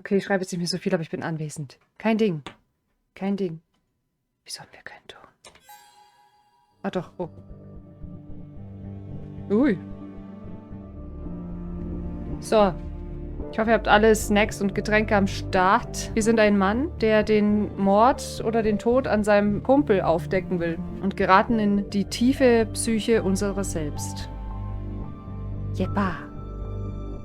Okay, ich schreibe jetzt nicht mehr so viel, aber ich bin anwesend. Kein Ding. Kein Ding. Wieso haben wir keinen Ton? Ah doch, oh. Ui. So. Ich hoffe, ihr habt alle Snacks und Getränke am Start. Wir sind ein Mann, der den Mord oder den Tod an seinem Kumpel aufdecken will und geraten in die tiefe Psyche unserer selbst. Jeppa.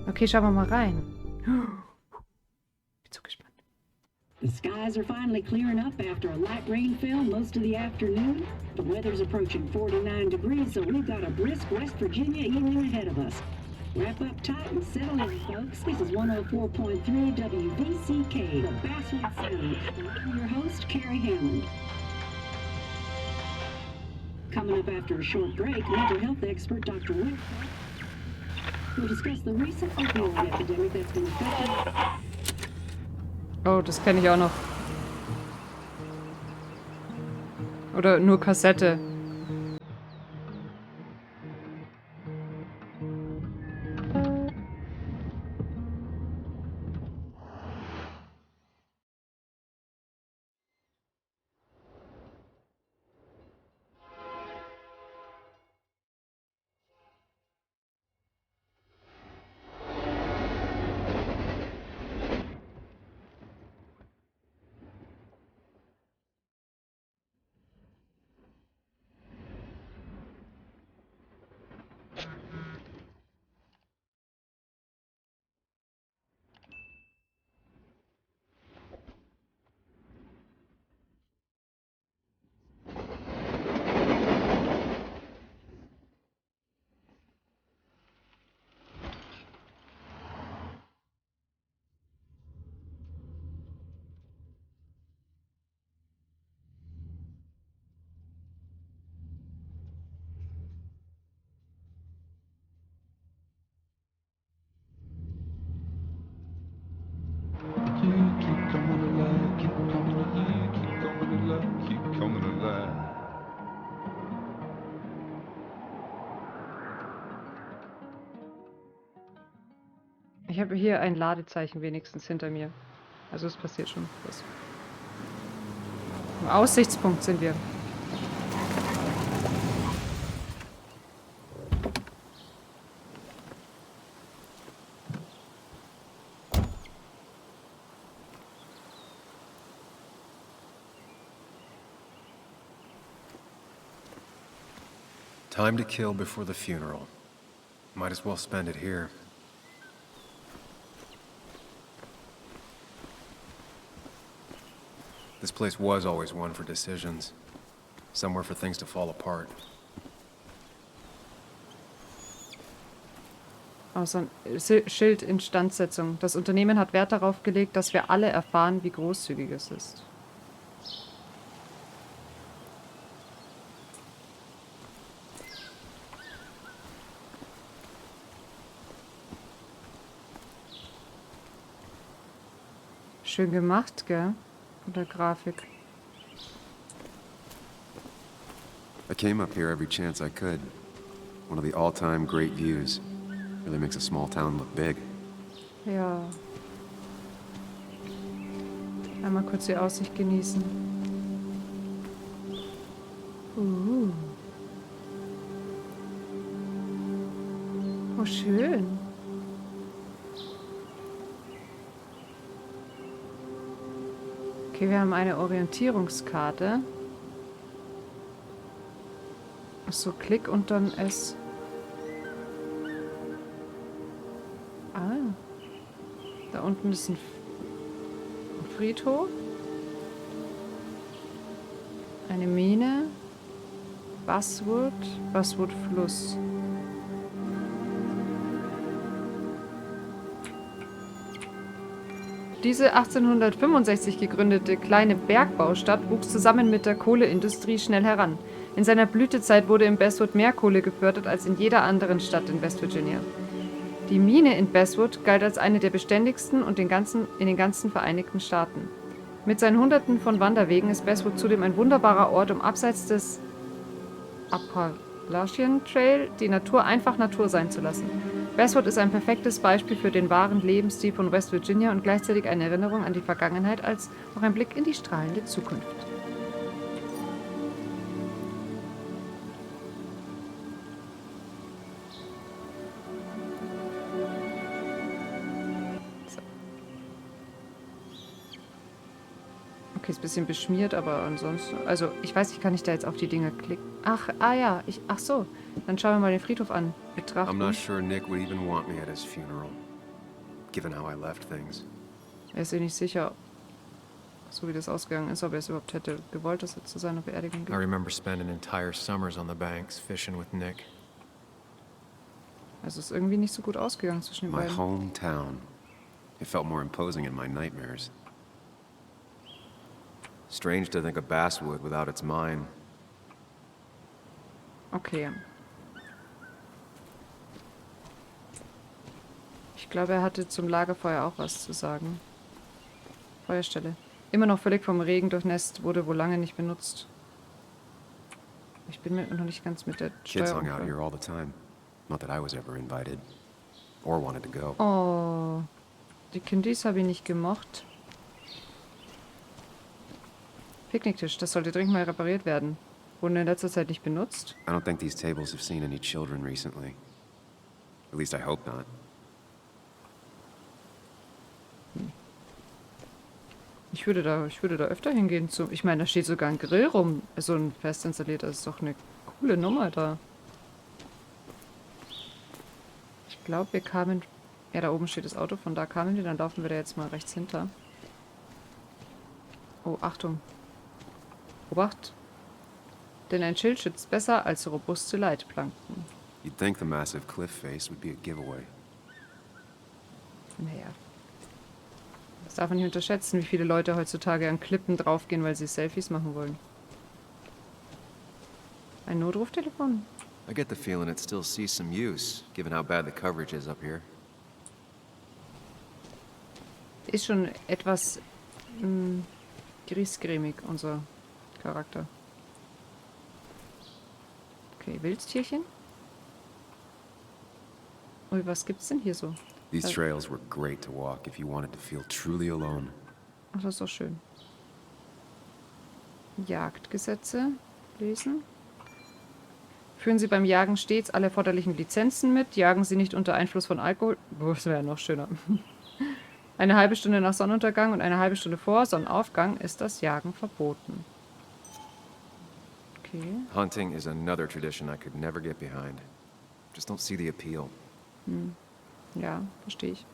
Okay, schauen wir mal rein. Bin so gespannt. The skies are finally clearing up after a light rain fell most of the afternoon. The weather's approaching 49 degrees, so we've got a brisk West Virginia evening ahead of us. Wrap up tight and settle in, folks. This is 104.3 WVCK, the Basswood Sound. I'm your host, Carrie Hammond. Coming up after a short break, mental health expert Dr. Rick will discuss the recent opioid epidemic that's been affecting. Oh, das kenne ich auch noch. Oder nur Kassette. Ich habe hier ein Ladezeichen wenigstens hinter mir. Also es passiert schon was. Im Aussichtspunkt sind wir. Time to kill before the funeral. Might as well spend it here. This place was always one for decisions. Somewhere for things to fall apart. Außer Schild Instandsetzung. Das Unternehmen hat Wert darauf gelegt, dass wir alle erfahren, wie großzügig es ist. Schön gemacht, gell? Von der Grafik. I came up here every chance I could. One of the all-time great views. Really makes a small town look big. Ja. Einmal kurz die Aussicht genießen. Oh, schön. Okay, wir haben eine Orientierungskarte. Achso, Klick und dann S. Ah. Da unten ist ein Friedhof. Eine Mine. Basswood. Basswood Fluss. Diese 1865 gegründete kleine Bergbaustadt wuchs zusammen mit der Kohleindustrie schnell heran. In seiner Blütezeit wurde in Basswood mehr Kohle gefördert als in jeder anderen Stadt in West Virginia. Die Mine in Basswood galt als eine der beständigsten und in den ganzen Vereinigten Staaten. Mit seinen Hunderten von Wanderwegen ist Basswood zudem ein wunderbarer Ort, um abseits des Appalachian Trail die Natur einfach Natur sein zu lassen. Basswood ist ein perfektes Beispiel für den wahren Lebensstil von West Virginia und gleichzeitig eine Erinnerung an die Vergangenheit als auch ein Blick in die strahlende Zukunft. Okay, ist ein bisschen beschmiert, aber ansonsten... Also, ich weiß, ich kann nicht da jetzt auf die Dinger klicken. Ja. Ach so. Dann schauen wir mal den Friedhof an. Betrachten. I'm not sure Nick would even want me at his funeral, given how I left things. Er ist sich nicht sicher, so wie das ausgegangen ist, ob er es überhaupt hätte gewollt, dass er zu seiner Beerdigung I geht. remember spending entire summers on the banks fishing with Nick. Also, es ist irgendwie nicht so gut ausgegangen zwischen den My beiden. hometown. It felt more imposing in my nightmares. Strange to think of Basswood without its mine. Okay. Ich glaube, er hatte zum Lagerfeuer auch was zu sagen. Feuerstelle. Immer noch völlig vom Regen durchnässt, wurde wohl lange nicht benutzt. Ich bin mir noch nicht ganz mit der Kids hung Steuerung. out here all the time. Not that I was ever invited. Or wanted to go. Oh. Die Kindies habe ich nicht gemocht. Picknicktisch, das sollte dringend mal repariert werden. Wurden in letzter Zeit nicht benutzt. I don't think these tables have seen any children recently. At least I hope not. Ich würde da öfter hingehen. Ich meine, da steht sogar ein Grill rum. So ein fest installierter. Das ist doch eine coole Nummer da. Ich glaube, wir kamen... Ja, da oben steht das Auto. Von da kamen wir. Dann laufen wir da jetzt mal rechts hinter. Oh, Achtung. Obacht. Denn ein Schild schützt besser als robuste Leitplanken. You'd think the massive cliff face would be a giveaway. Naja. Das darf man nicht unterschätzen, wie viele Leute heutzutage an Klippen draufgehen, weil sie Selfies machen wollen. Ein Notruftelefon? I get the feeling it still sees some use, given how bad the coverage is up here. Ist schon etwas griesgrämig, unser Charakter. Okay, Wildtierchen? Ui, was gibt's denn hier so? These trails were great to walk if you wanted to feel truly alone. Ach, das ist doch schön. Jagdgesetze lesen. Führen Sie beim Jagen stets alle erforderlichen Lizenzen mit. Jagen Sie nicht unter Einfluss von Alkohol. Oh, das wäre ja noch schöner. Eine halbe Stunde nach Sonnenuntergang und eine halbe Stunde vor Sonnenaufgang ist das Jagen verboten. Okay. Hunting is another tradition I could never get behind. Just don't see the appeal. Ja, verstehe ich.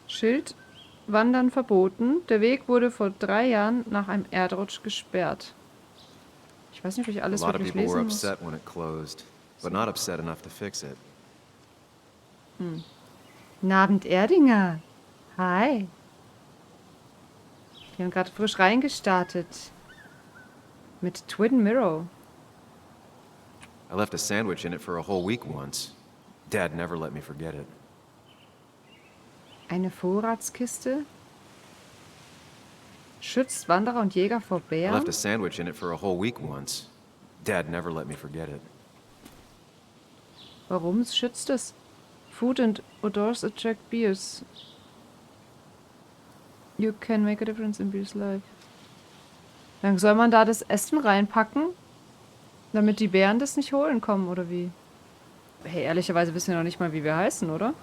Schild, Wandern verboten. Der Weg wurde vor 3 Jahren nach einem Erdrutsch gesperrt. Ich weiß nicht, ob ich A alles lot of wirklich people were lesen muss. upset when it closed, but not upset enough to fix it. Guten Abend, Erdinger. Hi. Wir haben gerade frisch reingestartet. Mit Twin Mirror. I left a sandwich in it for a whole week once. Dad never let me forget it. Eine Vorratskiste. Schützt Wanderer und Jäger vor I Bären. left a sandwich in it for a whole week once. Dad never let me forget it. Warum schützt es? Food and odors attract bears. You can make a difference in bears' life. Dann soll man da das Essen reinpacken, damit die Bären das nicht holen kommen, oder wie? Hey, ehrlicherweise wissen wir noch nicht mal, wie wir heißen, oder?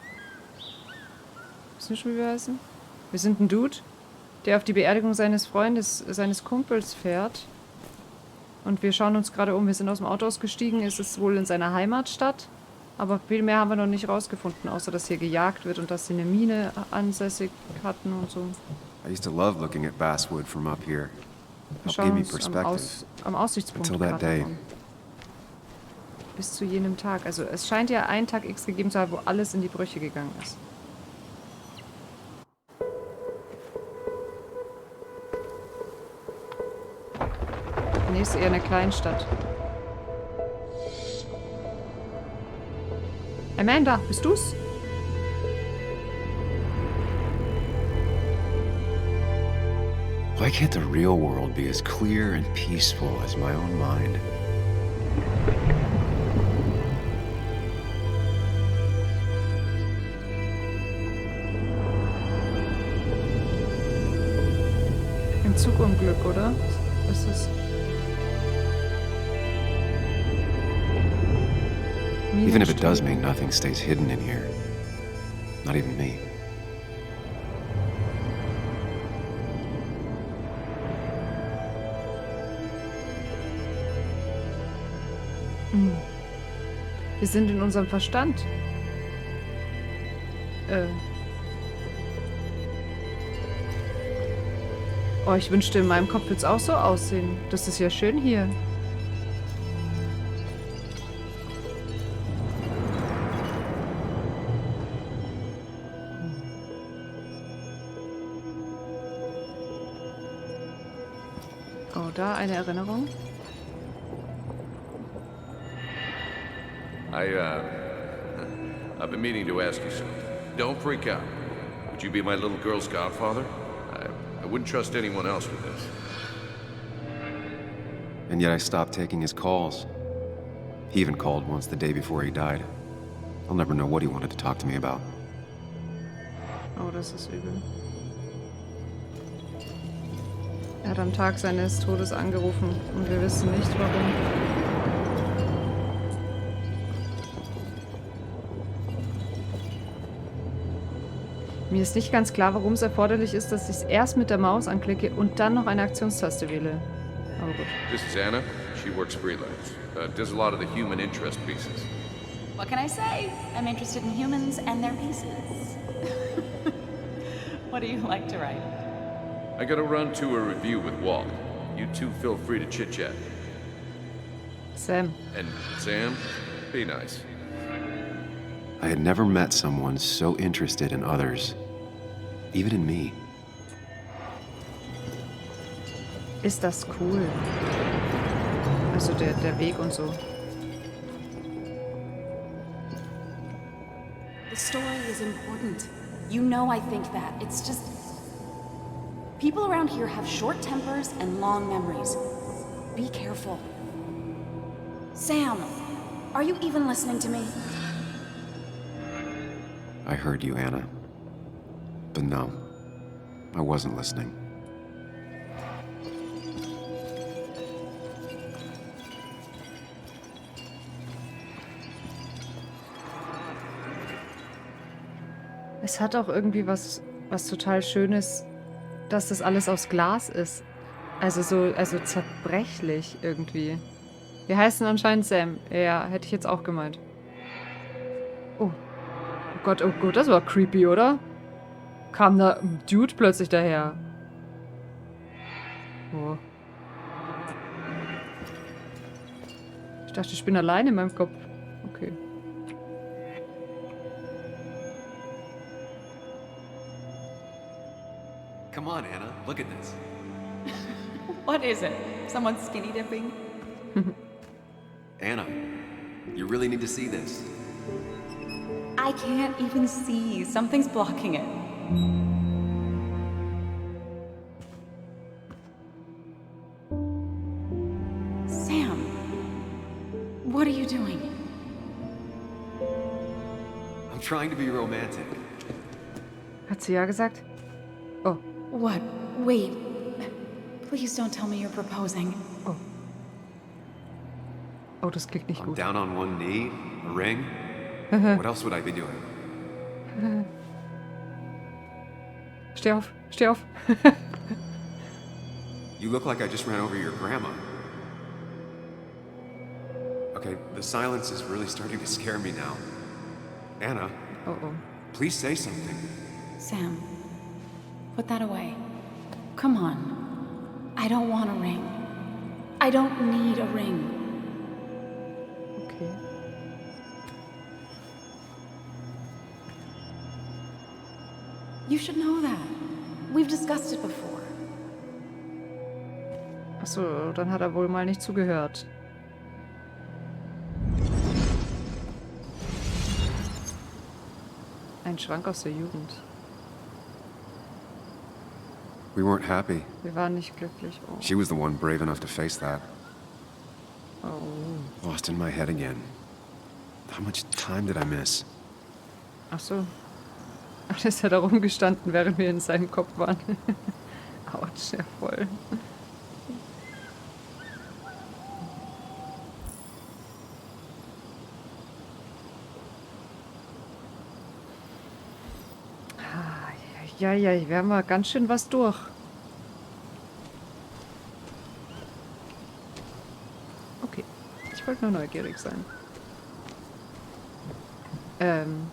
Wissen wir schon, wie wir heißen? Wir sind ein Dude, der auf die Beerdigung seines Freundes, seines Kumpels fährt. Und wir schauen uns gerade um. Wir sind aus dem Auto ausgestiegen. Es ist wohl in seiner Heimatstadt. Aber viel mehr haben wir noch nicht rausgefunden, außer dass hier gejagt wird und dass sie eine Mine ansässig hatten und so. I used to love looking at Basswood from up here. Wir Helped give schauen me uns perspective. am Aussichtspunkt Until that gerade day. um. Bis zu jenem Tag. Also es scheint ja einen Tag X gegeben zu haben, wo alles in die Brüche gegangen ist. Die nächste eher eine Kleinstadt. Amanda, bist du's? Why can't the real world be as clear and peaceful as my own mind? Glück, oder? Ist es... Even if it does mean nothing stays hidden in here. Not even me. Wir sind in unserem Verstand. Oh, ich wünschte, in meinem Kopf würde es auch so aussehen. Das ist ja schön hier. Oh, da eine Erinnerung. I've been meaning to ask you something. Don't freak out. Would you be my little girl's godfather? I wouldn't trust anyone else with this. And yet I stopped taking his calls. He even called once the day before he died. I'll never know what he wanted to talk to me about. Oh, das ist übel. Er hat am Tag seines Todes angerufen und wir wissen nicht, warum. Mir ist nicht ganz klar, warum es erforderlich ist, dass ich es erst mit der Maus anklicke und dann noch eine Aktionstaste wähle. Aber gut. This is Anna. She works freelance. Does a lot of the human interest pieces. What can I say? I'm interested in humans and their pieces. What do you like to write? I gotta run to a review with Walt. You two feel free to chit-chat. Sam. And Sam, be nice. I had never met someone so interested in others. Even in me. Ist das cool. Also der Weg und so. The story is important. You know I think that. It's just... People around here have short tempers and long memories. Be careful. Sam, are you even listening to me? I heard you, Anna. But no, I wasn't listening. Es hat auch irgendwie was total Schönes, dass das alles aus Glas ist. Also zerbrechlich irgendwie. Wir heißen anscheinend Sam. Ja, hätte ich jetzt auch gemeint. Oh. Oh Gott, das war creepy, oder? Kam da ein Dude plötzlich daher. Oh. Ich dachte, ich bin allein in meinem Kopf. Okay. Come on, Anna, look at this. What is it? Someone skinny dipping? Anna, you really need to see this. I can't even see. Something's blocking it. Sam, what are you doing? I'm trying to be romantic. Hat sie ja gesagt? Oh. What? Wait. Please don't tell me you're proposing. Oh. Oh, das klingt nicht I'm gut. down on one knee, a ring. What else would I be doing? Steh auf, steh auf. You look like I just ran over your grandma. Okay, the silence is really starting to scare me now. Anna, Oh, oh. please say something. Sam, put that away. Come on. I don't want a ring. I don't need a ring. Okay. You should know that. We've discussed it before. Achso, dann hat er wohl mal nicht zugehört. Ein Schwank aus der Jugend. We weren't happy. Wir waren nicht glücklich. Oh. She was the one brave enough to face that. Oh. Lost in my head again. How much time did I miss? Achso. Ach, das hat da rumgestanden, während wir in seinem Kopf waren. Autsch, ja voll. Ja, wir haben mal ganz schön was durch. Okay. Ich wollte nur neugierig sein. Haben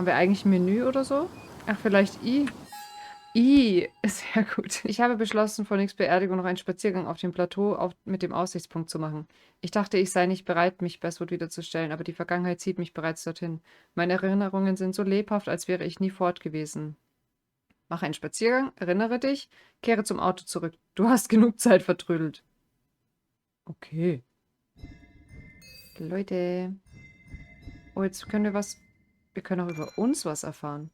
wir eigentlich ein Menü oder so? Ach, vielleicht I. I. Sehr gut. Ich habe beschlossen, vor Nicks Beerdigung noch einen Spaziergang auf dem Plateau mit dem Aussichtspunkt zu machen. Ich dachte, ich sei nicht bereit, mich Basswood wiederzustellen, aber die Vergangenheit zieht mich bereits dorthin. Meine Erinnerungen sind so lebhaft, als wäre ich nie fort gewesen. Mach einen Spaziergang, erinnere dich, kehre zum Auto zurück. Du hast genug Zeit vertrödelt. Okay. Leute. Oh, jetzt können wir was... Wir können auch über uns was erfahren.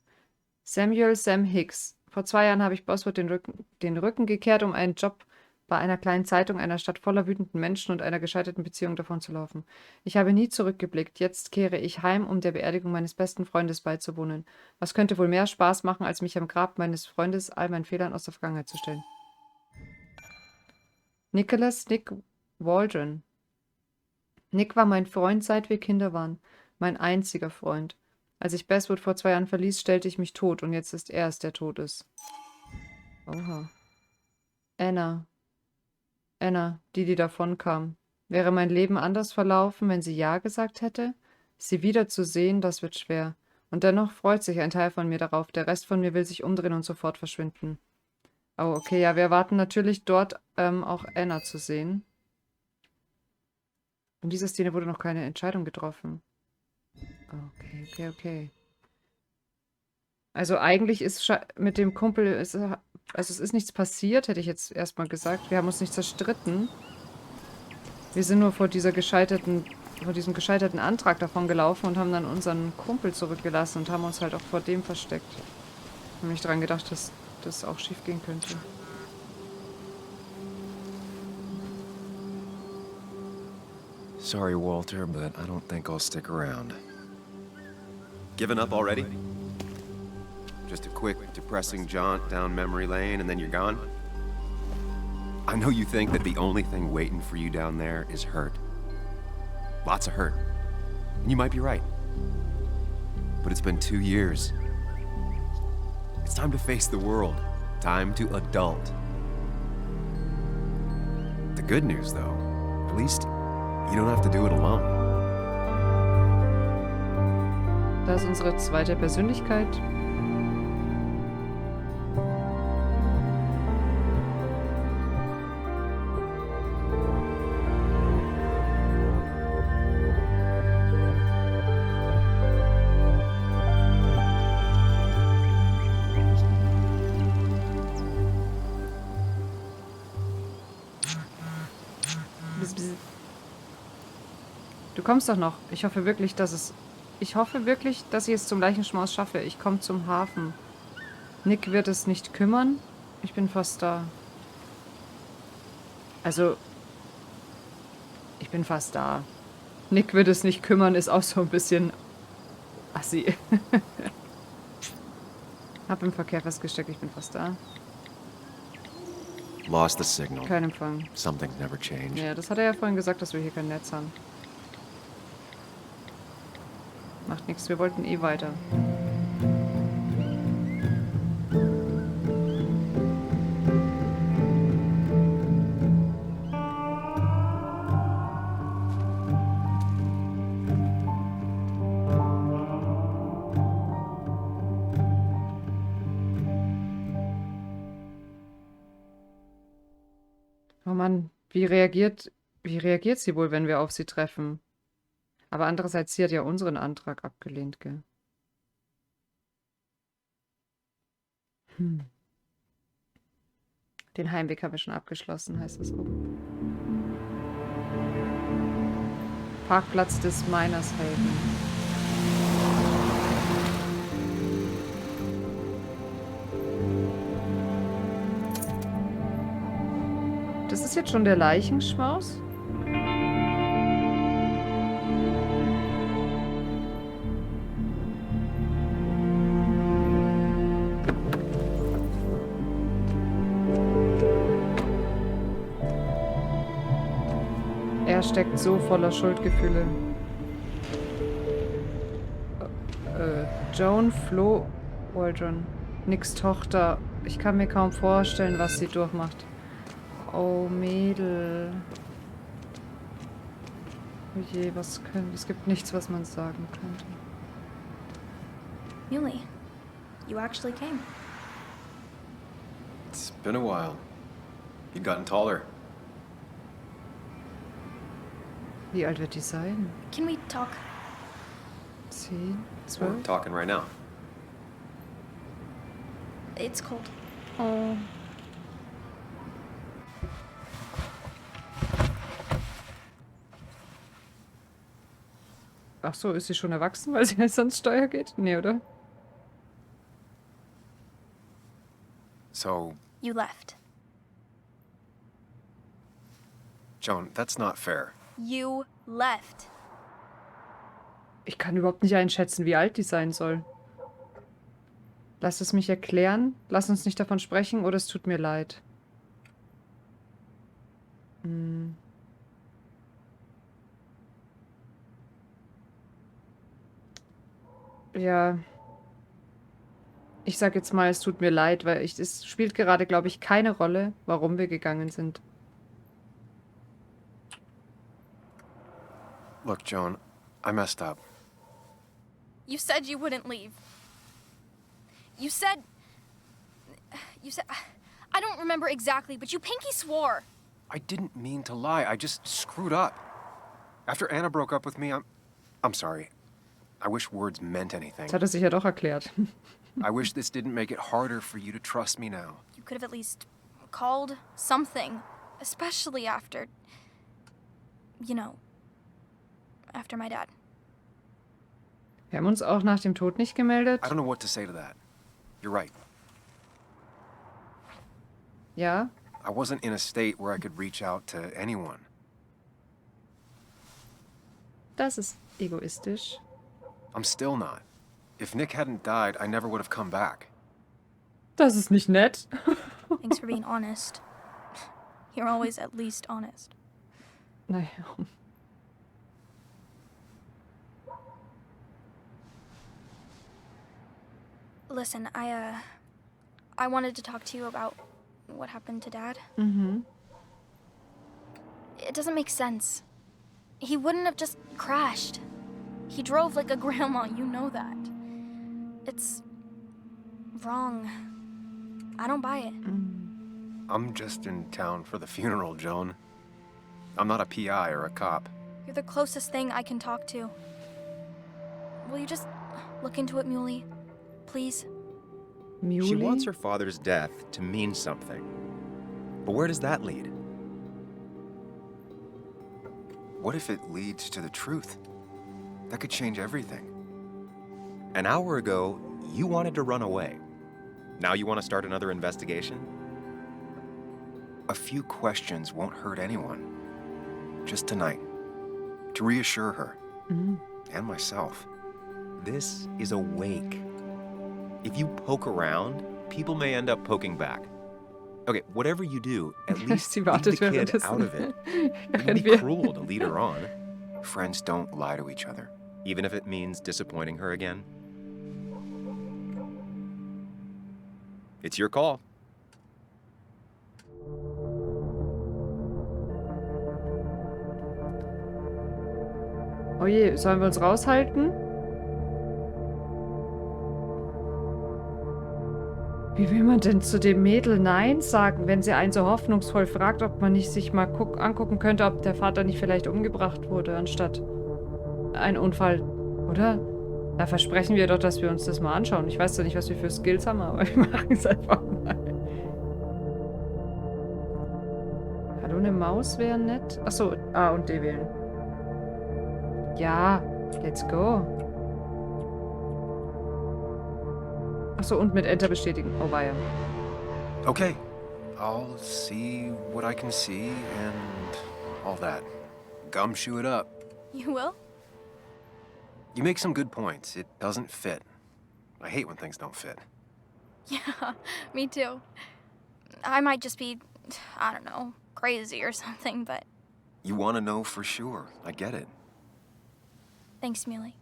Sam Higgs. Vor 2 Jahren habe ich Basswood den Rücken gekehrt, um einen Job bei einer kleinen Zeitung einer Stadt voller wütenden Menschen und einer gescheiterten Beziehung davon zu laufen. Ich habe nie zurückgeblickt. Jetzt kehre ich heim, um der Beerdigung meines besten Freundes beizuwohnen. Was könnte wohl mehr Spaß machen, als mich am Grab meines Freundes all meinen Fehlern aus der Vergangenheit zu stellen? Nick Waldron. Nick war mein Freund, seit wir Kinder waren. Mein einziger Freund. Als ich Basswood vor 2 Jahren verließ, stellte ich mich tot und jetzt ist er es, der tot ist. Oha. Anna, die davon kam. Wäre mein Leben anders verlaufen, wenn sie Ja gesagt hätte? Sie wiederzusehen, das wird schwer. Und dennoch freut sich ein Teil von mir darauf. Der Rest von mir will sich umdrehen und sofort verschwinden. Oh, okay, ja, wir erwarten natürlich dort auch Anna zu sehen. In dieser Szene wurde noch keine Entscheidung getroffen. Okay. Also eigentlich ist mit dem Kumpel, also es ist nichts passiert, hätte ich jetzt erstmal gesagt. Wir haben uns nicht zerstritten. Wir sind nur vor diesem gescheiterten Antrag davon gelaufen und haben dann unseren Kumpel zurückgelassen und haben uns halt auch vor dem versteckt. Ich habe nicht dran gedacht, dass das auch schief gehen könnte. Sorry, Walter, but I don't think I'll stick around. Given up already? Just a quick, depressing jaunt down memory lane and then you're gone? I know you think that the only thing waiting for you down there is hurt. Lots of hurt. And you might be right. But it's been 2 years. It's time to face the world. Time to adult. The good news, though, at least you don't have to do it alone. Das ist unsere zweite Persönlichkeit. Du kommst doch noch. Ich hoffe wirklich, dass ich es zum Leichenschmaus schaffe. Ich komme zum Hafen. Nick wird es nicht kümmern. Ich bin fast da. Also, ich bin fast da. Nick wird es nicht kümmern, ist auch so ein bisschen assi. Hab im Verkehr festgesteckt, ich bin fast da. Lost the signal. Kein Empfang. Something never changed. Ja, das hat er ja vorhin gesagt, dass wir hier kein Netz haben. Macht nichts, wir wollten eh weiter. Oh Mann, wie reagiert sie wohl, wenn wir auf sie treffen? Aber andererseits, sie hat ja unseren Antrag abgelehnt, gell? Den Heimweg haben wir schon abgeschlossen, heißt es oben. Parkplatz des Minershelden. Das ist jetzt schon der Leichenschmaus? Er steckt so voller Schuldgefühle. Joan floh Waldron. Nicks Tochter. Ich kann mir kaum vorstellen, was sie durchmacht. Oh, Mädel. Oh je, es gibt nichts, was man sagen könnte. Muley, you actually came. It's been a while. You've gotten taller. Wie alt wird die sein? Can we talk? 10, We're 12? talking right now. It's cold. Oh. Ach so, ist sie schon erwachsen, weil sie jetzt ans Steuer geht? Nee, oder? So, You left. Joan, that's not fair. You left. Ich kann überhaupt nicht einschätzen, wie alt die sein soll. Lass es mich erklären. Lass uns nicht davon sprechen oder es tut mir leid. Hm. Ja. Ich sag jetzt mal, es tut mir leid, weil es spielt gerade, glaube ich, keine Rolle, warum wir gegangen sind. Look, Joan, I messed up. You said you wouldn't leave. You said... I don't remember exactly, but you pinky swore. I didn't mean to lie. I just screwed up. After Anna broke up with me, I'm sorry. I wish words meant anything. Das hat er sich ja doch erklärt. I wish this didn't make it harder for you to trust me now. You could have at least called something, especially after... You know, after my dad. Wir haben uns auch nach dem Tod nicht gemeldet. I don't know what to say to that. You're right. Ja, I wasn't in a state where I could reach out to anyone. das ist egoistisch. I'm still not. If Nick hadn't died, I never would have come back. Das ist nicht nett. Thanks for being honest. You're always at least honest. Naja. Listen, I wanted to talk to you about what happened to Dad. Mhm. It doesn't make sense. He wouldn't have just crashed. He drove like a grandma, you know that. It's wrong. I don't buy it. I'm just in town for the funeral, Joan. I'm not a PI or a cop. You're the closest thing I can talk to. Will you just look into it, Muley? Please? Muley? She wants her father's death to mean something. But where does that lead? What if it leads to the truth? That could change everything. An hour ago, you wanted to run away. Now you want to start another investigation? A few questions won't hurt anyone. Just tonight. To reassure her. And myself. This is a wake. If you poke around, people may end up poking back. Okay, whatever you do, at least Sie leave the wartet kid out of it. It would be währenddessen. cruel to lead her on. Friends don't lie to each other, even if it means disappointing her again. It's your call. Oh je, sollen wir uns raushalten? Wie will man denn zu dem Mädel Nein sagen, wenn sie einen so hoffnungsvoll fragt, ob man nicht sich mal angucken könnte, ob der Vater nicht vielleicht umgebracht wurde, anstatt ein Unfall, oder? Da versprechen wir doch, dass wir uns das mal anschauen. Ich weiß zwar nicht, was wir für Skills haben, aber wir machen es einfach mal. Hallo, eine Maus wäre nett. Achso, A und D wählen. Ja, let's go. Achso, und mit Enter bestätigen. Oh, weia. Okay, I'll see what I can see and all that. Gumshoe it up. You will? You make some good points. It doesn't fit. I hate when things don't fit. Yeah, me too. I might just be, I don't know, crazy or something, but You want to know for sure. I get it. thanks, Muley.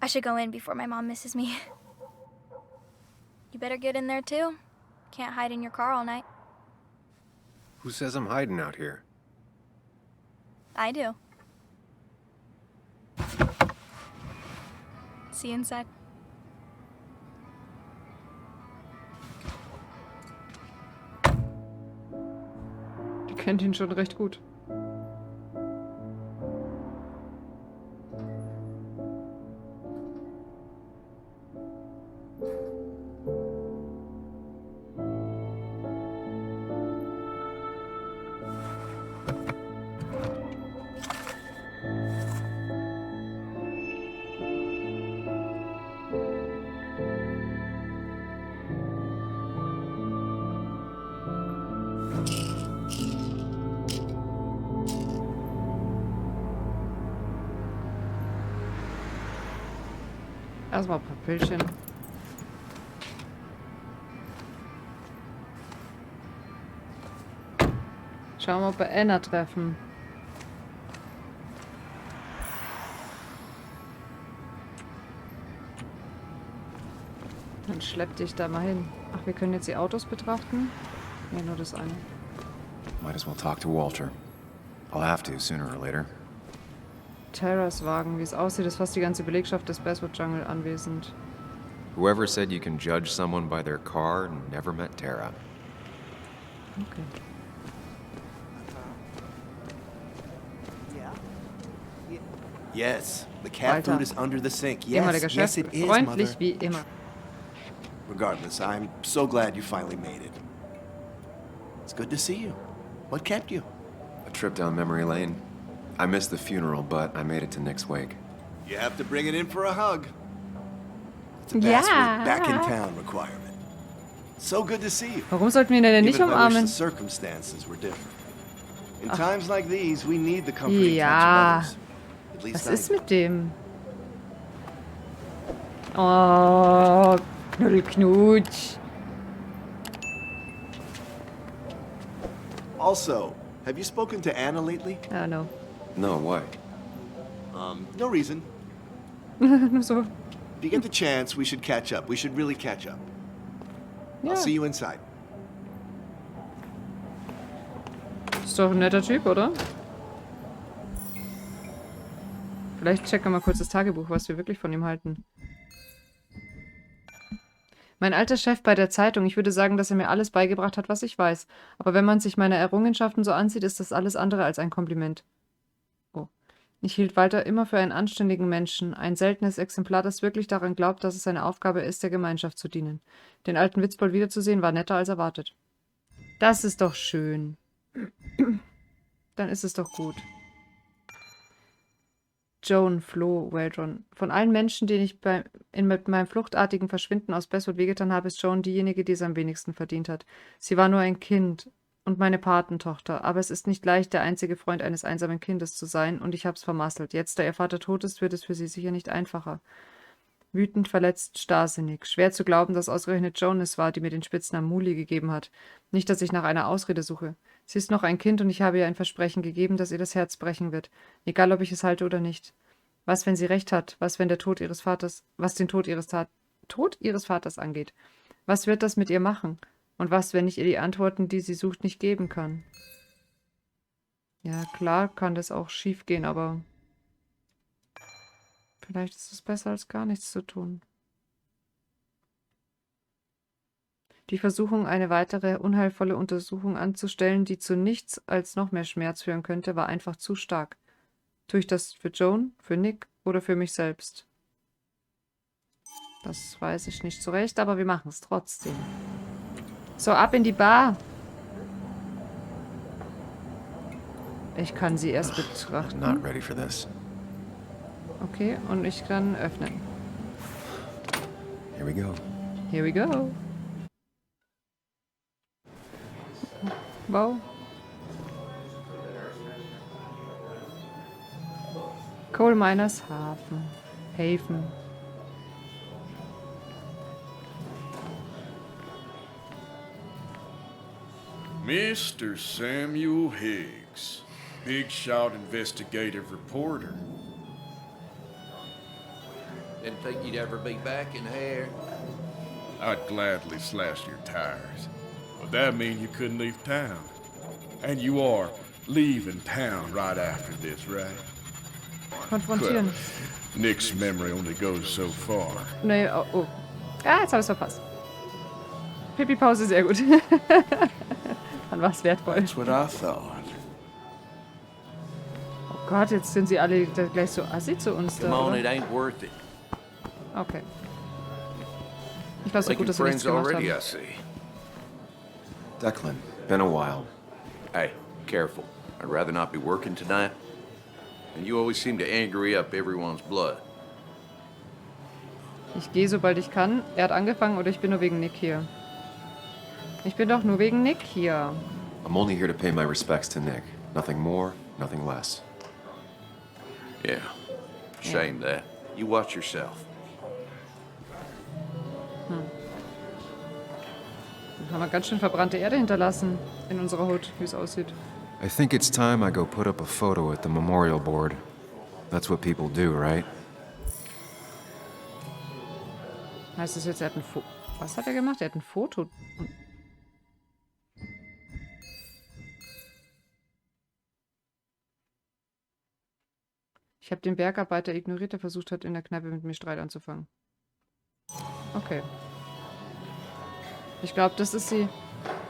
I should go in before my mom misses me. You better get in there too. Can't hide in your car all night. Who says I'm hiding out here? I do. See you inside. Die kennt ihn schon recht gut. Erstmal ein paar Pillchen. Schauen wir, ob wir Anna treffen. Dann schlepp dich da mal hin. Ach, wir können jetzt die Autos betrachten? Nee, nur das eine. Might as well talk to Walter. I'll have to, sooner or later. Terras Wagen, wie es aussieht, ist fast die ganze Belegschaft des Basswood Jungle anwesend. Whoever said you can judge someone by their car never met Tara. Okay. Yes, the cat Walter. food is under the sink. Ehemaliger Yes, yes Chef, it is, freundlich Mother. wie immer. Regardless, I'm so glad you finally made it. It's good to see you. What kept you? A trip down memory lane. I missed the funeral, but I made it to Nick's wake. You have to bring it in for a hug. It's a Ja. Basswood back in town requirement. So good to see you. Warum sollten wir ihn denn nicht Even if I wish umarmen? the circumstances were different. In times like these, we need the comforting touch of Ja. others. At least Was I ist mit dem? Oh, Knuddelknutsch. Also, have you spoken to Anna lately? Ja, no. No, why? No reason. Nur so. If you get the chance, we should catch up. We should really catch up. Ja. I'll see you inside. Ist doch ein netter Typ, oder? Vielleicht checken wir mal kurz das Tagebuch, was wir wirklich von ihm halten. Mein alter Chef bei der Zeitung, ich würde sagen, dass er mir alles beigebracht hat, was ich weiß. Aber wenn man sich meine Errungenschaften so ansieht, ist das alles andere als ein Kompliment. Oh. Ich hielt Walter immer für einen anständigen Menschen, ein seltenes Exemplar, das wirklich daran glaubt, dass es seine Aufgabe ist, der Gemeinschaft zu dienen. Den alten Witzbold wiederzusehen, war netter als erwartet. Das ist doch schön. Dann ist es doch gut. Joan, Flo, Weldron. Von allen Menschen, denen ich mit meinem fluchtartigen Verschwinden aus Basswood wehgetan habe, ist Joan diejenige, die es am wenigsten verdient hat. Sie war nur ein Kind und meine Patentochter, aber es ist nicht leicht, der einzige Freund eines einsamen Kindes zu sein, und ich hab's vermasselt. Jetzt, da ihr Vater tot ist, wird es für sie sicher nicht einfacher. Wütend, verletzt, starrsinnig. Schwer zu glauben, dass ausgerechnet Joan es war, die mir den Spitznamen Muli gegeben hat. Nicht, dass ich nach einer Ausrede suche. Sie ist noch ein Kind und ich habe ihr ein Versprechen gegeben, das ihr das Herz brechen wird. Egal, ob ich es halte oder nicht. Was, wenn sie recht hat? Was, wenn den Tod ihres Vaters angeht? Was wird das mit ihr machen? Und was, wenn ich ihr die Antworten, die sie sucht, nicht geben kann? Ja, klar kann das auch schief gehen, aber vielleicht ist es besser, als gar nichts zu tun. Die Versuchung, eine weitere unheilvolle Untersuchung anzustellen, die zu nichts als noch mehr Schmerz führen könnte, war einfach zu stark. Tue ich das für Joan, für Nick oder für mich selbst? Das weiß ich nicht so recht, aber wir machen es trotzdem. So, ab in die Bar. Ich kann sie erst Not betrachten. ready for this. Okay, und ich kann öffnen. Here we go. Here we go. Wow. Coal Miners Hafen. Mr. Samuel Higgs, big shot investigative reporter. Didn't think you'd ever be back in here. I'd gladly slash your tires. But that mean you couldn't leave town. And you are leaving town right after this, right? Konfrontieren. Nick's memory only goes so far. Nee, oh, oh. Ah, jetzt habe ich es verpasst. Pipi-Pause, sehr gut. Dann war es wertvoll. That's what I thought. Oh Gott, jetzt sind sie alle gleich so assi zu uns da, Come on, oder? it ain't worth it. Okay. Ich weiß so gut, Making dass wir nichts friends gemacht already, haben. I see. Declan, been a while. Hey, careful. I'd rather not be working tonight. And you always seem to angry up everyone's blood. Ich gehe, sobald ich kann. Er hat angefangen oder ich bin nur wegen Nick hier. Ich bin doch nur wegen Nick hier. I'm only here to pay my respects to Nick. Nothing more, nothing less. Yeah. Shame that. You watch yourself. Dann haben wir ganz schön verbrannte Erde hinterlassen in unserer Hut, wie es aussieht. I think it's time I go put up a photo at the memorial board. That's what people do, right? Heißt das jetzt, er hat ein Foto... Was hat er gemacht? Er hat ein Foto... Ich habe den Bergarbeiter ignoriert, der versucht hat, in der Kneipe mit mir Streit anzufangen. Okay. Ich glaube, das ist sie.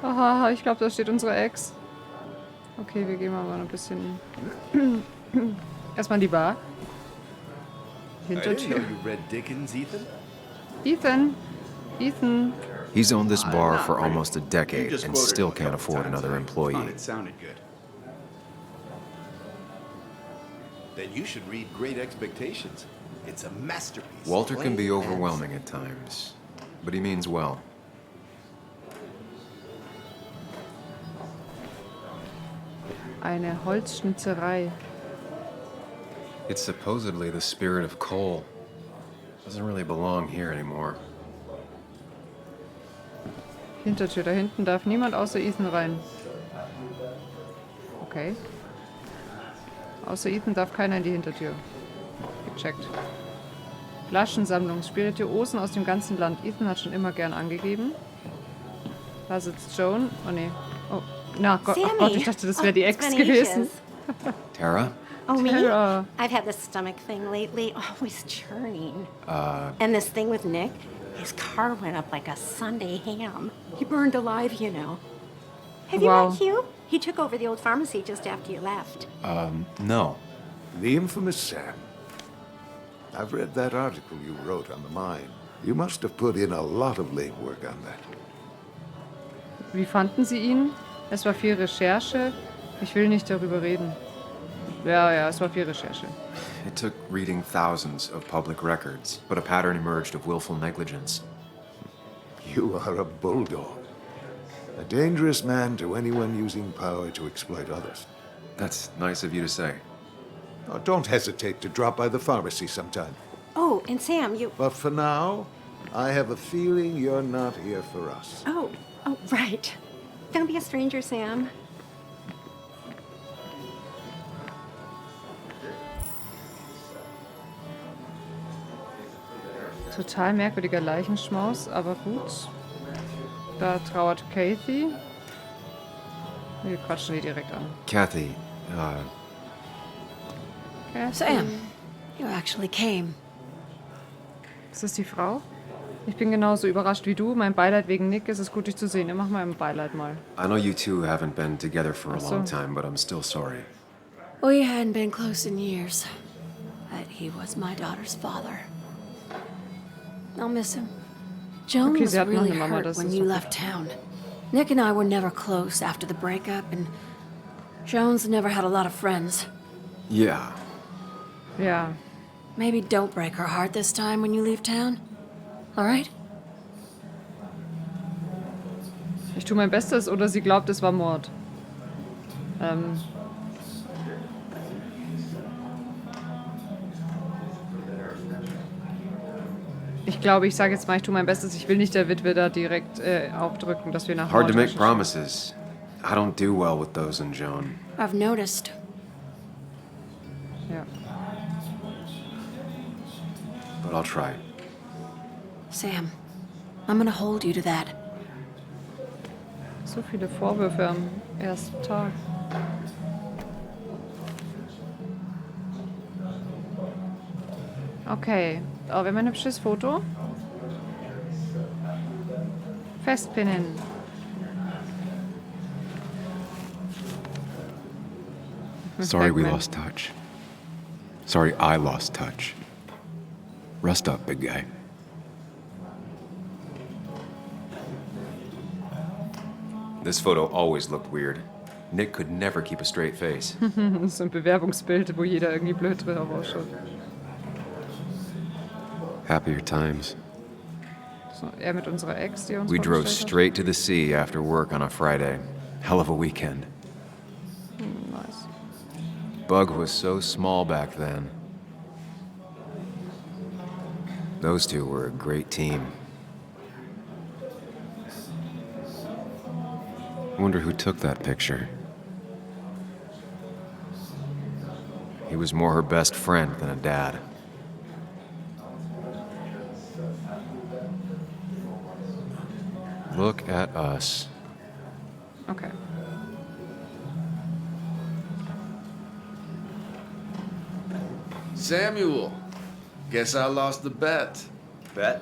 Haha, ich glaube, da steht unsere Ex. Okay, wir gehen mal ein bisschen... Erstmal in die Bar. Hintertür. Ethan! Ethan! He's owned this bar for almost a decade and still can't afford another employee. It sounded good. Then you should read Great Expectations. It's a masterpiece. Walter can be Plain and overwhelming at times, but he means well. Eine Holzschnitzerei. It's supposedly the spirit of coal. Doesn't really belong here anymore. Hintertür. Da hinten darf niemand außer Ethan rein. Okay. Außer Ethan darf keiner in die Hintertür. Gecheckt. Flaschensammlung. Spirituosen aus dem ganzen Land. Ethan hat schon immer gern angegeben. Da sitzt Joan. Oh nee. Oh. Na Gott, oh Gott, ich dachte, das wäre die Ex gewesen. Tara? Oh, me? Tara. I've had this stomach thing lately, always churning. And this thing with Nick, his car went up like a Sunday ham. He burned alive, you know. Have you Wow. met Hugh? He took over the old pharmacy just after you left. No. The infamous Sam. I've read that article you wrote on the mine. You must have put in a lot of legwork on that. Wie fanden Sie ihn? Es war viel Recherche. Ich will nicht darüber reden. Ja, es war viel Recherche. It took reading thousands of public records, but a pattern emerged of willful negligence. You are a bulldog. A dangerous man to anyone using power to exploit others. That's nice of you to say. Oh, don't hesitate to drop by the pharmacy sometime. Oh, and Sam, you... But for now, I have a feeling you're not here for us. Oh, right. Don't be a stranger, Sam. Total merkwürdiger Leichenschmaus, aber gut. Da trauert Kathy. Wir quatschen die direkt an. Kathy, Kathy. Sam, you actually came. Ist das die Frau? Ich bin genauso überrascht wie du. Mein Beileid wegen Nick. Es ist gut, dich zu sehen. Ja, mach mal ein Beileid mal. I know you two haven't been together for a Ach so. long time, but I'm still sorry. We hadn't been close in years, but he was my daughter's father. I'll miss him. Joan Okay, was sie hat noch really eine Mama, hurt das when ist you okay. left town. Nick and I were never close after the breakup, and Joan's never had a lot of friends. Yeah. Ja. Maybe don't break her heart this time when you leave town. All right? Ich tue mein Bestes oder sie glaubt, es war Mord. Ich glaube, ich sage jetzt mal, ich tue mein Bestes. Ich will nicht der Witwe da direkt aufdrücken, dass wir nach Hard to Mord make promises. I don't do well with those in Joan. I've noticed. Ja. but I'll try. Sam, I'm gonna hold you to that. So viele Vorwürfe am ersten Tag. Okay. Oh, wir haben ein hübsches Foto. Festpinnen. Sorry we lost touch. Sorry I lost touch. Rest up, big guy. This photo always looked weird. Nick could never keep a straight face. So ein Bewerbungsbild, wo jeder irgendwie blöd drauf ausschaut. Happier times. So, er mit unserer Ex, die uns We drove vorgestellt hat. straight to the sea after work on a Friday. Hell of a weekend. Nice. Bug was so small back then. Those two were a great team. Wonder who took that picture. He was more her best friend than a dad. Look at us. Okay. Samuel, guess I lost the bet. Bet?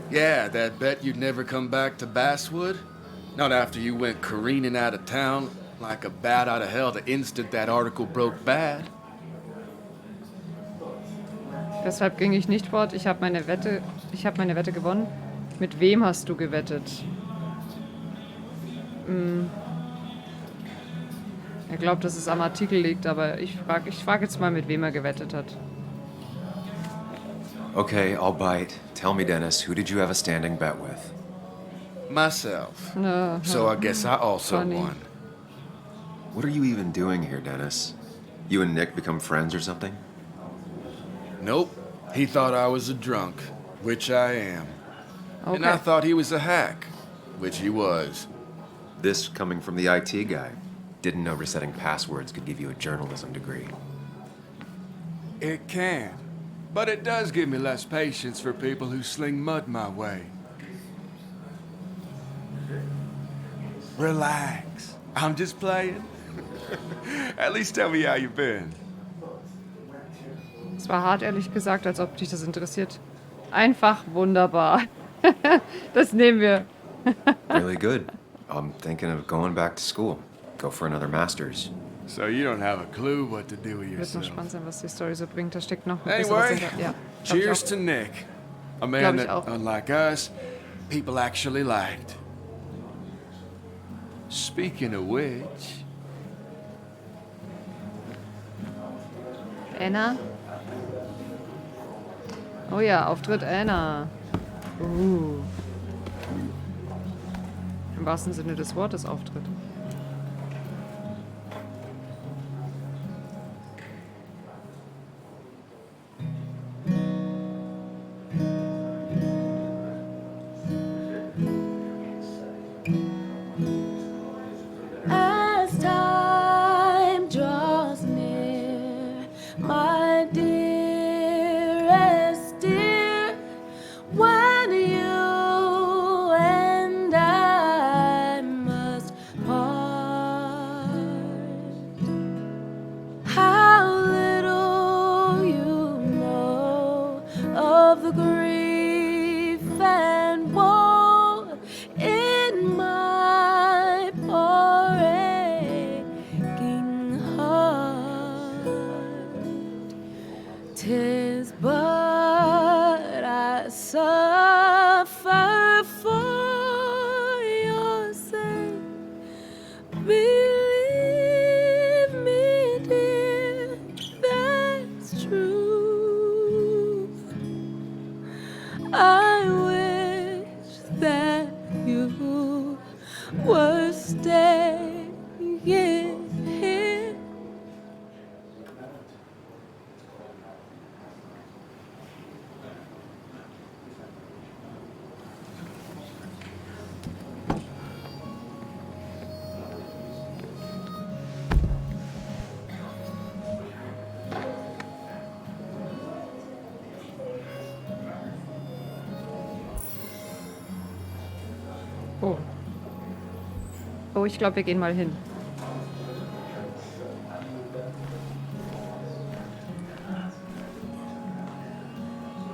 Yeah, that bet you'd never come back to Basswood? Not after you went careening out of town like a bat out of hell the instant that article broke bad. Deshalb ging ich nicht fort. Ich habe meine Wette gewonnen. Mit wem hast du gewettet? Er glaubt, dass es am Artikel liegt, aber ich frag jetzt mal, mit wem er gewettet hat. Okay, I'll bite. Tell me, Dennis, who did you have a standing bet with? Myself. So I guess I also Funny. won. What are you even doing here, Dennis? You and Nick become friends or something? Nope. He thought I was a drunk, which I am. Okay. And I thought he was a hack, which he was. This coming from the IT guy. Didn't know resetting passwords could give you a journalism degree. It can. But it does give me less patience for people who sling mud my way. Relax. I'm just playing. At least tell me how you've been. Es war hart, ehrlich gesagt, als ob dich das interessiert. Einfach wunderbar. Das nehmen wir. Really good. I'm thinking of going back to school. Go for another master's. So you don't have a clue what to do with Wird noch yourself. spannend sein, was die Story so bringt. Da steckt noch ein bisschen was Anyway, hinter. Ja, glaub ich cheers auch. to Nick. A Glaub man ich that, auch. unlike us, people actually liked. Speaking of which... Anna? Oh ja, Auftritt Anna. Im wahrsten Sinne des Wortes Auftritt. As time draws near, my dearest dear, when you and I must part, how little you know of the grief and woe in my poor aching heart. 'Tis but I suffer for your sake. Believe me, dear, that's true. I wish that you were staying here. Oh, ich glaube, wir gehen mal hin.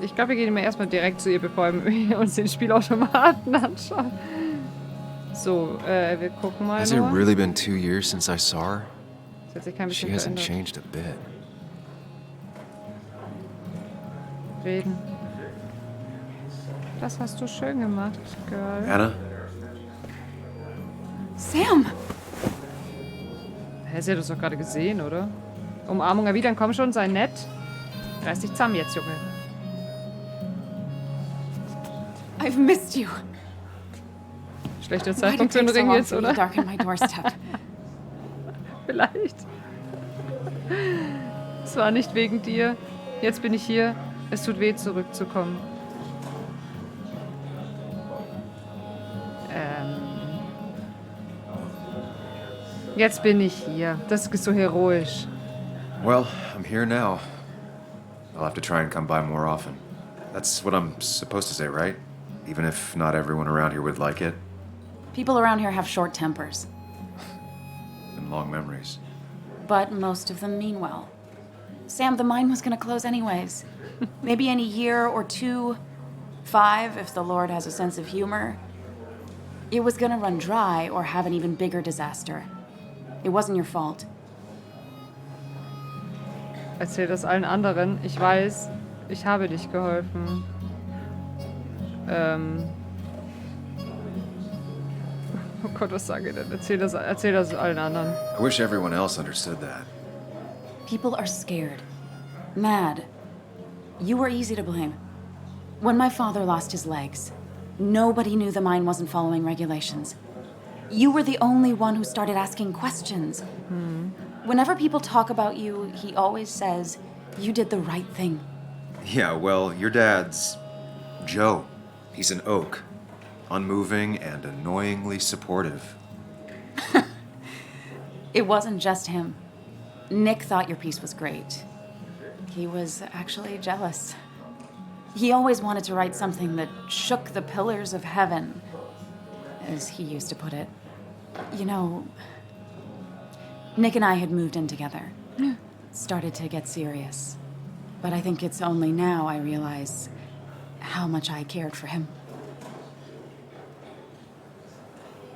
Ich glaube, wir gehen immer erstmal direkt zu ihr, bevor wir uns den Spielautomaten anschauen. So, wir gucken mal Has it nur. really been 2 years since I saw her? Das hat sich kein She bisschen hasn't verändert. changed a bit. Reden. Das hast du schön gemacht, Girl. Anna? Sam! Hä, sie hat das doch gerade gesehen, oder? Umarmung erwidern, komm schon, sei nett. Reiß dich zusammen jetzt, Junge. I've missed you. Schlechter Why did Zeitpunkt it für den take so Ring long jetzt, for you to oder? darken my doorstep? Vielleicht. Es war nicht wegen dir. Jetzt bin ich hier. Es tut weh, zurückzukommen. Jetzt bin ich hier. Das ist so heroisch. Well, I'm here now. I'll have to try and come by more often. That's what I'm supposed to say, right? Even if not everyone around here would like it. People around here have short tempers, And long memories. but most of them mean well. Sam, the mine was gonna close anyways. Maybe in a year or 2, 5, if the Lord has a sense of humor. It was gonna run dry or have an even bigger disaster. It wasn't your fault. Erzähl das allen anderen. Ich weiß, ich habe dich geholfen. Oh Gott, was sage ich denn? Erzähl das allen anderen. I wish everyone else understood that. People are scared. Mad. You were easy to blame. When my father lost his legs, nobody knew the mine wasn't following regulations. You were the only one who started asking questions. Whenever people talk about you, he always says, you did the right thing. Yeah, well, your dad's Joe. He's an oak. Unmoving and annoyingly supportive. It wasn't just him. Nick thought your piece was great. He was actually jealous. He always wanted to write something that shook the pillars of heaven, as he used to put it. You know, Nick and I had moved in together. Started to get serious. But I think it's only now I realize how much I cared for him.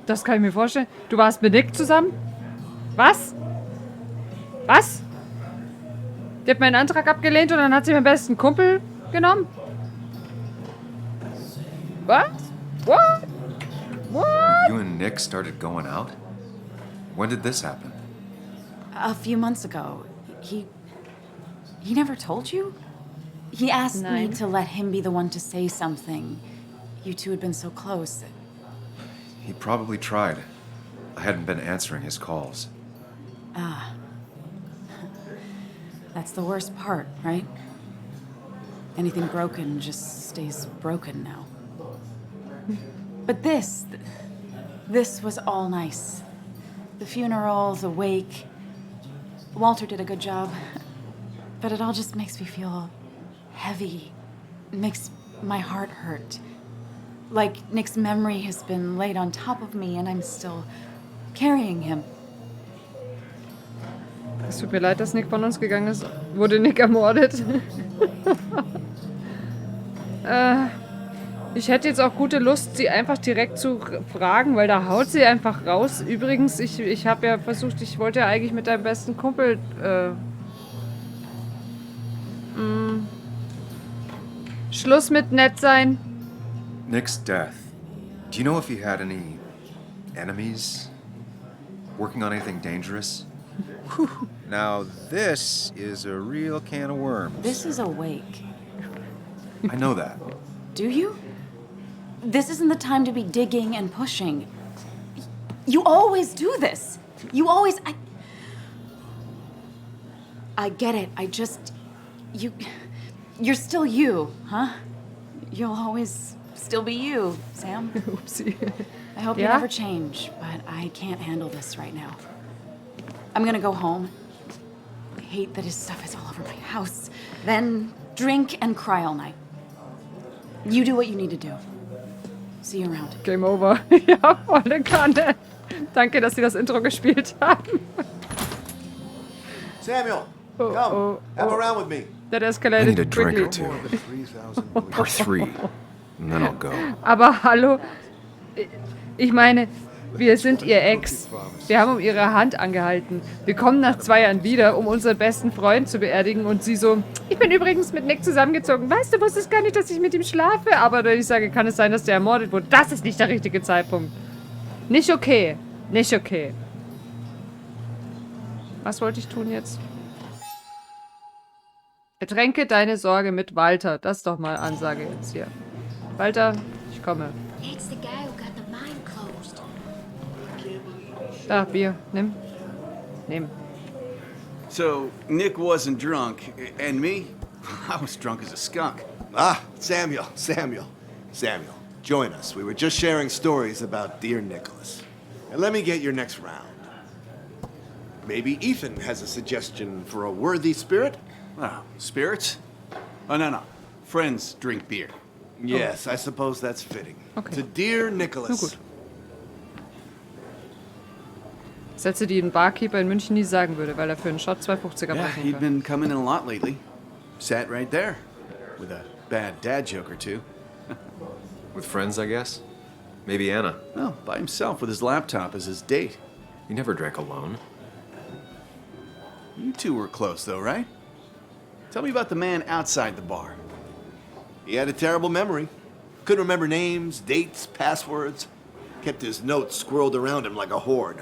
Das kann ich mir vorstellen. Du warst mit Nick zusammen? Was? Was? Die hat meinen Antrag abgelehnt und dann hat sie meinen besten Kumpel genommen? Was? What? What? You and Nick started going out? When did this happen? A few months ago, he never told you? He asked me Nein. to let him be the one to say something. You two had been so close. He probably tried. I hadn't been answering his calls. That's the worst part, right? Anything broken just stays broken now. But this was all nice. The funeral, the wake. Walter did a good job. But it all just makes me feel heavy. It makes my heart hurt. Like Nick's memory has been laid on top of me and I'm still carrying him. Es tut mir leid, dass Nick von uns gegangen ist. Wurde Nick ermordet? Ich hätte jetzt auch gute Lust, sie einfach direkt zu fragen, weil da haut sie einfach raus. Übrigens, ich habe ja versucht, ich wollte ja eigentlich mit deinem besten Kumpel Schluss mit nett sein. Nick's death. Do you know if he had any enemies? Working on anything dangerous? Now, this is a real can of worms. This is a wake. I know that. Do you? This isn't the time to be digging and pushing. You always do this. You always... I get it. I just... You're still you, huh? You'll always still be you, Sam. Oopsie. I hope you Yeah? never change, but I can't handle this right now. I'm gonna go home. I hate that his stuff is all over my house. Then drink and cry all night. You do what you need to do. See you around. Game over. Ja, volle Kanne. Danke, dass Sie das Intro gespielt haben. Samuel, Oh, come. oh, Have oh. a round with me. That I escalated need a drink or quickly. two. Or three. And then I'll go. Aber hallo, ich meine, wir sind Ihr Ex. Wir haben um Ihre Hand angehalten. Wir kommen nach 2 Jahren wieder, um unseren besten Freund zu beerdigen. Und sie so, ich bin übrigens mit Nick zusammengezogen. Weißt du, wusstest gar nicht, dass ich mit ihm schlafe. Aber wenn ich sage, kann es sein, dass der ermordet wurde? Das ist nicht der richtige Zeitpunkt. Nicht okay. Nicht okay. Was wollte ich tun jetzt? Ertränke deine Sorge mit Walter. Das ist doch mal Ansage jetzt hier. Walter, ich komme. It's the guy who got the mine closed. Da, Bier. Nimm. Nimm. So, Nick wasn't drunk, and me? I was drunk as a skunk. Ah, Samuel. Join us. We were just sharing stories about dear Nicholas. And let me get your next round. Maybe Ethan has a suggestion for a worthy spirit? Oh, spirits? Oh, no. Friends drink beer. Yes, I suppose that's fitting. Okay. To dear Na Nicholas. gut. Sätze, die ein Barkeeper in München nie sagen würde, weil er für einen Shot 2,50er Yeah, brechen he'd kann. been coming in a lot lately. Sat right there. With a bad dad joke or two. With friends, I guess? Maybe Anna. No, by himself with his laptop as his date. You never drank alone. You two were close, though, right? Tell me about the man outside the bar. He had a terrible memory. Couldn't remember names, dates, passwords. Kept his notes squirreled around him like a hoard.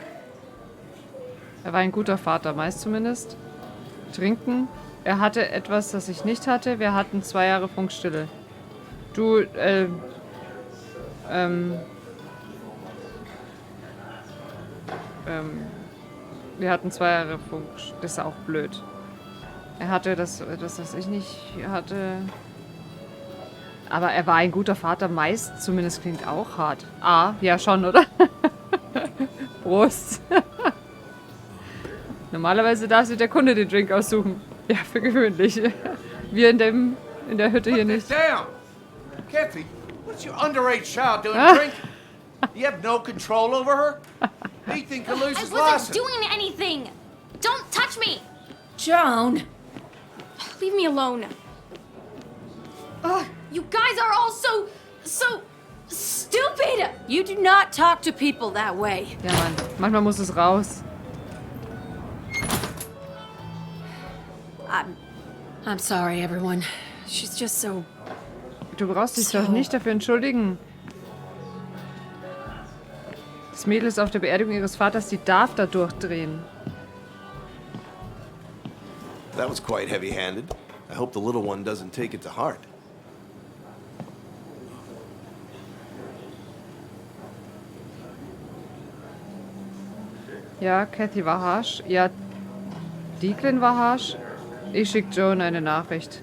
Er war ein guter Vater, meist zumindest. Trinken. Er hatte etwas, das ich nicht hatte. Wir hatten 2 Jahre Funkstille. Du, wir hatten 2 Jahre Funkstille. Das ist auch blöd. Er hatte das, was ich nicht hatte. Aber er war ein guter Vater, meist zumindest klingt auch hart. Ah, ja schon, oder? Prost. Normalerweise darf sich der Kunde den Drink aussuchen. Ja, für gewöhnlich. Wir in der Hütte hier nicht. Down! Kathy, what's your underage child doing drinking? You have no control over her? Ethan can lose his I wasn't license. doing anything! Don't touch me! Joan! Leave me alone. Ugh, you guys are all so stupid! You do not talk to people that way. Ja, Mann. Manchmal muss es raus. I'm sorry, everyone. She's just so... Du brauchst dich doch nicht dafür entschuldigen. Das Mädel ist auf der Beerdigung ihres Vaters, die darf da durchdrehen. That was quite heavy-handed. I hope the little one doesn't take it to heart. Ja, Kathy war harsch. Ja, Declan war harsch. Ich schicke Joan eine Nachricht.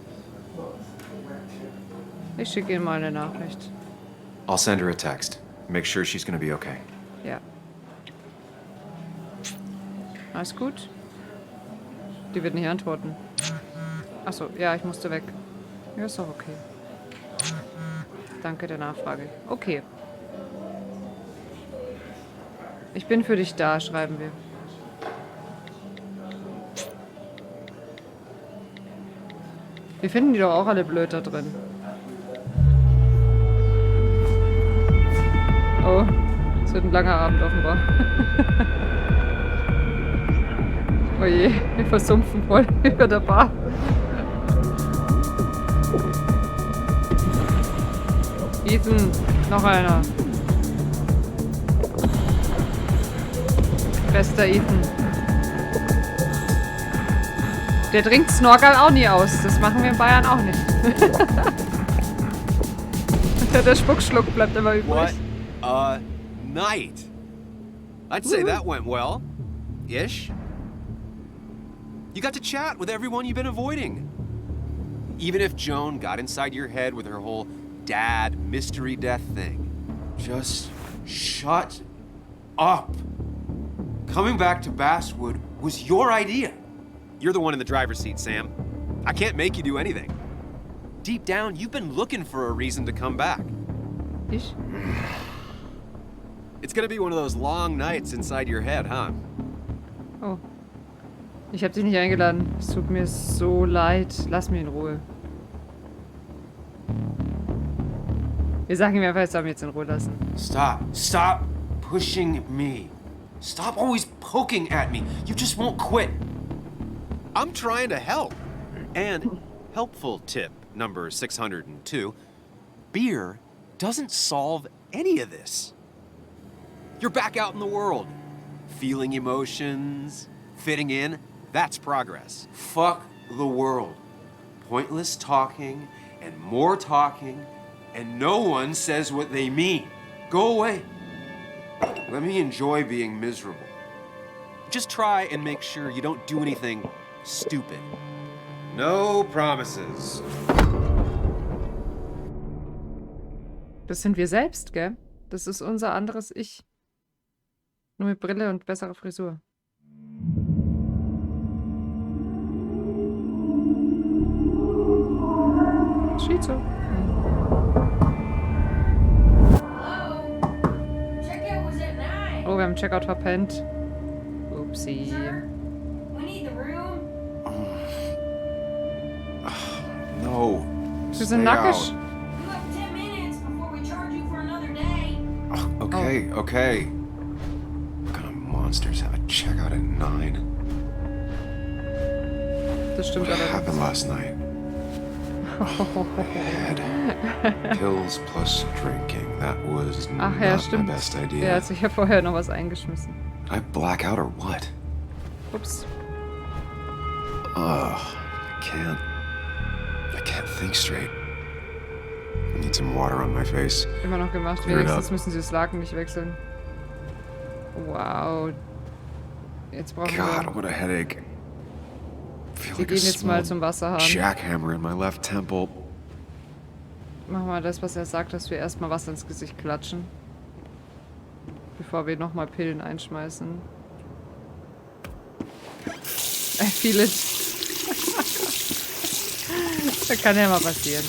Ich schicke ihm mal eine Nachricht. I'll send her a text. Make sure she's gonna be okay. Ja. Alles gut? Die wird nicht antworten. Achso, ja, ich musste weg. Ja, ist doch okay. Danke der Nachfrage. Okay. Ich bin für dich da, schreiben wir. Wir finden die doch auch alle blöd da drin. Oh, es wird ein langer Abend offenbar. Oh je, wir versumpfen voll über der Bar. Ethan, noch einer. Bester Ethan. Der trinkt Snorkel auch nie aus. Das machen wir in Bayern auch nicht. Der Spuckschluck bleibt immer übrig. What a night. I'd say that went well. Ish. You got to chat with everyone you've been avoiding. Even if Joan got inside your head with her whole dad mystery death thing. Just shut up. Coming back to Basswood was your idea. You're the one in the driver's seat, Sam. I can't make you do anything. Deep down, you've been looking for a reason to come back. Ich? It's gonna be one of those long nights inside your head, huh? Oh. Ich hab dich nicht eingeladen. Es tut mir so leid. Lass mich in Ruhe. Wir sagen ihm einfach, er soll mich jetzt in Ruhe lassen. Stop. Stop pushing me. Stop always poking at me. You just won't quit. I'm trying to help. And helpful tip number 602. Beer doesn't solve any of this. You're back out in the world. Feeling emotions, fitting in. That's progress. Fuck the world. Pointless talking and more talking, and no one says what they mean. Go away. Let me enjoy being miserable. Just try and make sure you don't do anything stupid. No promises. Das sind wir selbst, gell? Das ist unser anderes Ich. Nur mit Brille und besserer Frisur. Schizo. Oh, wir haben Checkout verpennt. Upsi. No. Wir sind nackig. Okay, okay. What kind of monsters have a checkout at 9? Das stimmt What allerdings. happened last night? Oh, my head. Pills plus drinking. That was Ach ja, not my stimmt. best idea. Er hat sich ja vorher noch was eingeschmissen. Did I black out or what? Ups. Ugh, I can't think straight. I need some water on my face. Immer noch gemacht. Clear it Wenigstens up. müssen sie das Laken nicht wechseln. Wow. Jetzt brauchen God, wir... what a headache. Sie gehen jetzt mal zum Wasserhahn. Jackhammer in my left temple. Machen wir das, was er sagt, dass wir erstmal Wasser ins Gesicht klatschen. Bevor wir nochmal Pillen einschmeißen. I feel it. Das kann ja mal passieren.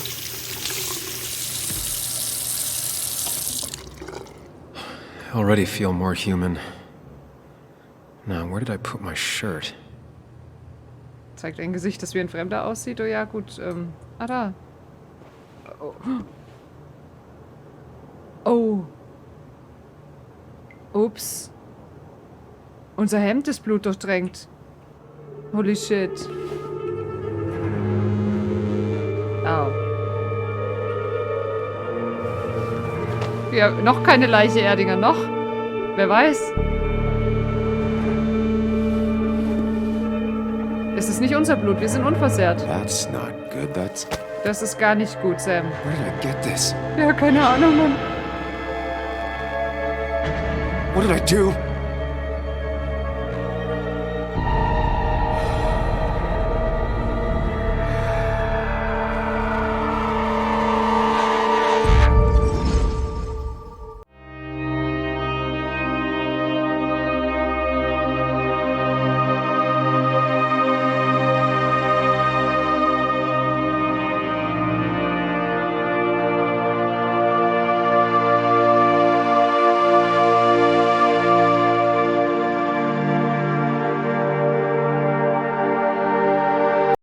I already feel more human. Now, where did I put my shirt? Zeigt ein Gesicht, das wie ein Fremder aussieht? Oh ja, gut. Da. Oh. Oh. Ups. Unser Hemd ist blutdurchtränkt. Holy shit. Au. Ja, noch keine Leiche, Erdinger, noch? Wer weiß? Es ist nicht unser Blut, wir sind unversehrt. That's not good. Das ist gar nicht gut, Sam. Where did I get this? Ja, keine Ahnung, Mann. What did I do?